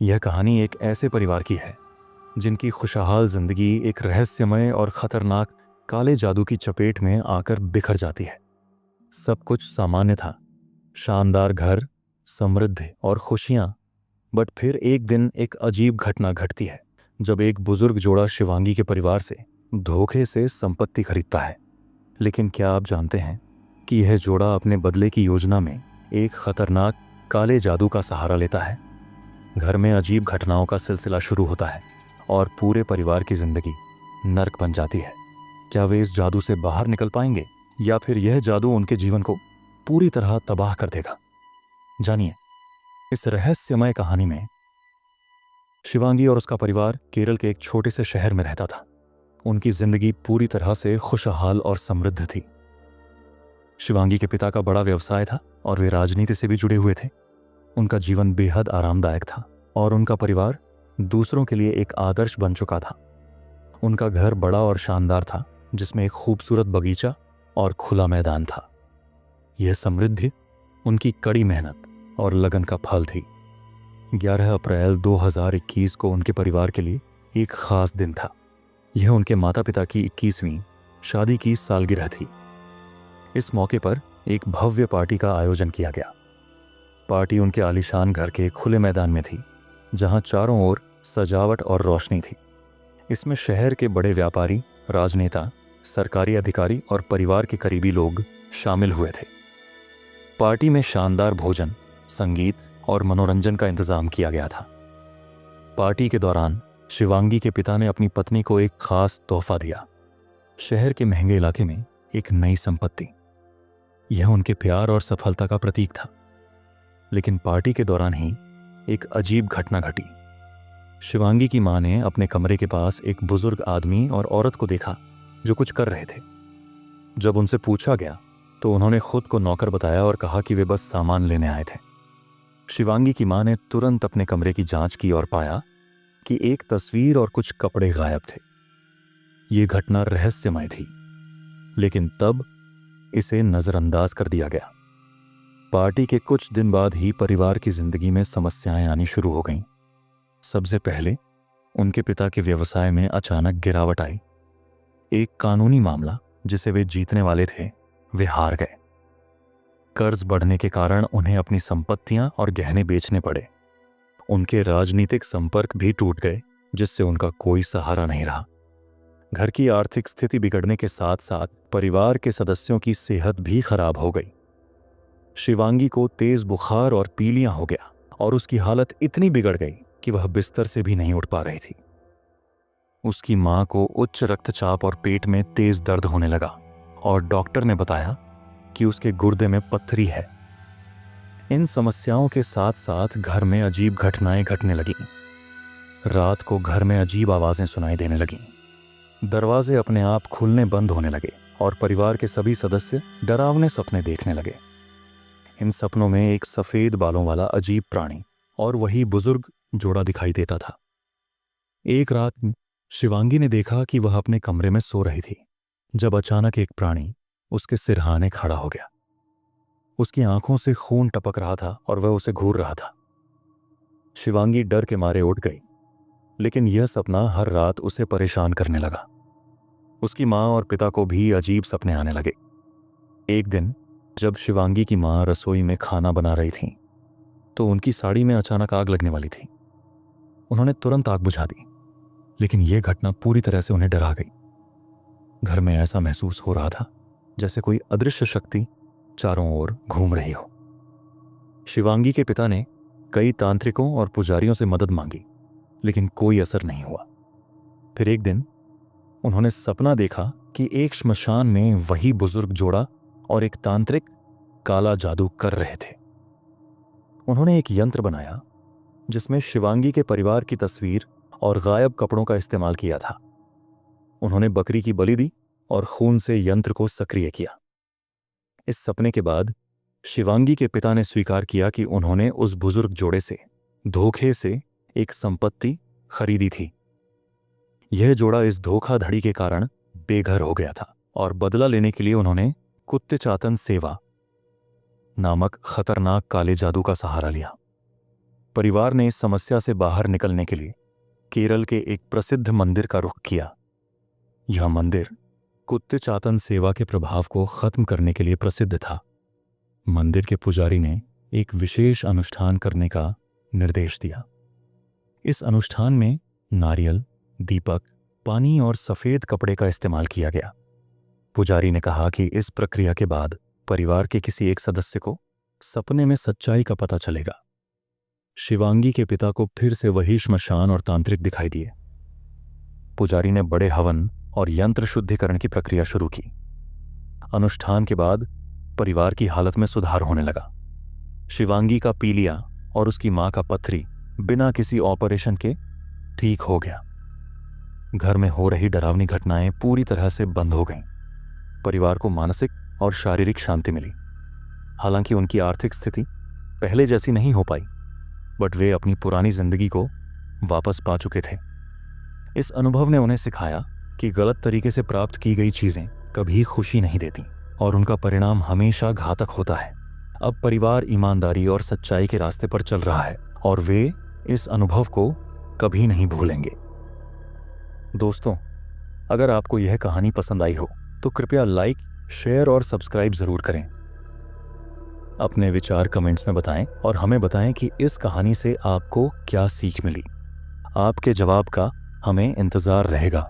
यह कहानी एक ऐसे परिवार की है जिनकी खुशहाल जिंदगी एक रहस्यमय और खतरनाक काले जादू की चपेट में आकर बिखर जाती है। सब कुछ सामान्य था, शानदार घर, समृद्धि और खुशियां। बट फिर एक दिन एक अजीब घटना घटती है जब एक बुजुर्ग जोड़ा शिवांगी के परिवार से धोखे से संपत्ति खरीदता है। लेकिन क्या आप जानते हैं कि यह जोड़ा अपने बदले की योजना में एक खतरनाक काले जादू का सहारा लेता है। घर में अजीब घटनाओं का सिलसिला शुरू होता है और पूरे परिवार की जिंदगी नर्क बन जाती है। क्या वे इस जादू से बाहर निकल पाएंगे या फिर यह जादू उनके जीवन को पूरी तरह तबाह कर देगा? जानिए इस रहस्यमय कहानी में। शिवांगी और उसका परिवार केरल के एक छोटे से शहर में रहता था। उनकी जिंदगी पूरी तरह से खुशहाल और समृद्ध थी। शिवांगी के पिता का बड़ा व्यवसाय था और वे राजनीति से भी जुड़े हुए थे। उनका जीवन बेहद आरामदायक था और उनका परिवार दूसरों के लिए एक आदर्श बन चुका था। उनका घर बड़ा और शानदार था, जिसमें एक खूबसूरत बगीचा और खुला मैदान था। यह समृद्धि उनकी कड़ी मेहनत और लगन का फल थी। 11 अप्रैल 2021 को उनके परिवार के लिए एक खास दिन था। यह उनके माता पिता की 21वीं शादी की सालगिरह थी। इस मौके पर एक भव्य पार्टी का आयोजन किया गया। पार्टी उनके आलीशान घर के खुले मैदान में थी, जहां चारों ओर सजावट और रोशनी थी। इसमें शहर के बड़े व्यापारी, राजनेता, सरकारी अधिकारी और परिवार के करीबी लोग शामिल हुए थे। पार्टी में शानदार भोजन, संगीत और मनोरंजन का इंतजाम किया गया था। पार्टी के दौरान शिवांगी के पिता ने अपनी पत्नी को एक खास तोहफा दिया, शहर के महंगे इलाके में एक नई संपत्ति। यह उनके प्यार और सफलता का प्रतीक था। लेकिन पार्टी के दौरान ही एक अजीब घटना घटी। शिवांगी की मां ने अपने कमरे के पास एक बुजुर्ग आदमी और औरत को देखा जो कुछ कर रहे थे। जब उनसे पूछा गया तो उन्होंने खुद को नौकर बताया और कहा कि वे बस सामान लेने आए थे। शिवांगी की मां ने तुरंत अपने कमरे की जांच की और पाया कि एक तस्वीर और कुछ कपड़े गायब थे। यह घटना रहस्यमय थी, लेकिन तब इसे नजरअंदाज कर दिया गया। पार्टी के कुछ दिन बाद ही परिवार की जिंदगी में समस्याएं आनी शुरू हो गईं। सबसे पहले उनके पिता के व्यवसाय में अचानक गिरावट आई। एक कानूनी मामला जिसे वे जीतने वाले थे, वे हार गए। कर्ज बढ़ने के कारण उन्हें अपनी संपत्तियां और गहने बेचने पड़े। उनके राजनीतिक संपर्क भी टूट गए, जिससे उनका कोई सहारा नहीं रहा। घर की आर्थिक स्थिति बिगड़ने के साथ साथ परिवार के सदस्यों की सेहत भी खराब हो गई। शिवांगी को तेज बुखार और पीलियां हो गया और उसकी हालत इतनी बिगड़ गई कि वह बिस्तर से भी नहीं उठ पा रही थी। उसकी मां को उच्च रक्तचाप और पेट में तेज दर्द होने लगा और डॉक्टर ने बताया कि उसके गुर्दे में पत्थरी है। इन समस्याओं के साथ साथ घर में अजीब घटनाएं घटने लगीं। रात को घर में अजीब आवाजें सुनाई देने लगीं। दरवाजे अपने आप खुलने बंद होने लगे और परिवार के सभी सदस्य डरावने सपने देखने लगे। इन सपनों में एक सफेद बालों वाला अजीब प्राणी और वही बुजुर्ग जोड़ा दिखाई देता था। एक रात शिवांगी ने देखा कि वह अपने कमरे में सो रही थी, जब अचानक एक प्राणी उसके सिरहाने खड़ा हो गया। उसकी आंखों से खून टपक रहा था और वह उसे घूर रहा था। शिवांगी डर के मारे उठ गई, लेकिन यह सपना हर रात उसे परेशान करने लगा। उसकी मां और पिता को भी अजीब सपने आने लगे। एक दिन जब शिवांगी की मां रसोई में खाना बना रही थी, तो उनकी साड़ी में अचानक आग लगने वाली थी। उन्होंने तुरंत आग बुझा दी, लेकिन यह घटना पूरी तरह से उन्हें डरा गई। घर में ऐसा महसूस हो रहा था जैसे कोई अदृश्य शक्ति चारों ओर घूम रही हो। शिवांगी के पिता ने कई तांत्रिकों और पुजारियों से मदद मांगी, लेकिन कोई असर नहीं हुआ। फिर एक दिन उन्होंने सपना देखा कि एक श्मशान में वही बुजुर्ग जोड़ा और एक तांत्रिक काला जादू कर रहे थे। उन्होंने एक यंत्र बनाया जिसमें शिवांगी के परिवार की तस्वीर और गायब कपड़ों का इस्तेमाल किया था। उन्होंने बकरी की बलि दी और खून से यंत्र को सक्रिय किया। इस सपने के बाद शिवांगी के पिता ने स्वीकार किया कि उन्होंने उस बुजुर्ग जोड़े से धोखे से एक संपत्ति खरीदी थी। यह जोड़ा इस धोखाधड़ी के कारण बेघर हो गया था और बदला लेने के लिए उन्होंने कुत्तेचातन सेवा नामक खतरनाक काले जादू का सहारा लिया। परिवार ने इस समस्या से बाहर निकलने के लिए केरल के एक प्रसिद्ध मंदिर का रुख किया। यह मंदिर कुत्तेचातन सेवा के प्रभाव को खत्म करने के लिए प्रसिद्ध था। मंदिर के पुजारी ने एक विशेष अनुष्ठान करने का निर्देश दिया। इस अनुष्ठान में नारियल, दीपक, पानी और सफेद कपड़े का इस्तेमाल किया गया। पुजारी ने कहा कि इस प्रक्रिया के बाद परिवार के किसी एक सदस्य को सपने में सच्चाई का पता चलेगा। शिवांगी के पिता को फिर से वही श्मशान और तांत्रिक दिखाई दिए। पुजारी ने बड़े हवन और यंत्र शुद्धिकरण की प्रक्रिया शुरू की। अनुष्ठान के बाद परिवार की हालत में सुधार होने लगा। शिवांगी का पीलिया और उसकी मां का पथरी बिना किसी ऑपरेशन के ठीक हो गया। घर में हो रही डरावनी घटनाएं पूरी तरह से बंद हो गईं। परिवार को मानसिक और शारीरिक शांति मिली। हालांकि उनकी आर्थिक स्थिति पहले जैसी नहीं हो पाई, बट वे अपनी पुरानी जिंदगी को वापस पा चुके थे। इस अनुभव ने उन्हें सिखाया कि गलत तरीके से प्राप्त की गई चीजें कभी खुशी नहीं देती और उनका परिणाम हमेशा घातक होता है। अब परिवार ईमानदारी और सच्चाई के रास्ते पर चल रहा है और वे इस अनुभव को कभी नहीं भूलेंगे। दोस्तों, अगर आपको यह कहानी पसंद आई हो तो कृपया लाइक, शेयर और सब्सक्राइब जरूर करें। अपने विचार कमेंट्स में बताएं और हमें बताएं कि इस कहानी से आपको क्या सीख मिली। आपके जवाब का हमें इंतजार रहेगा।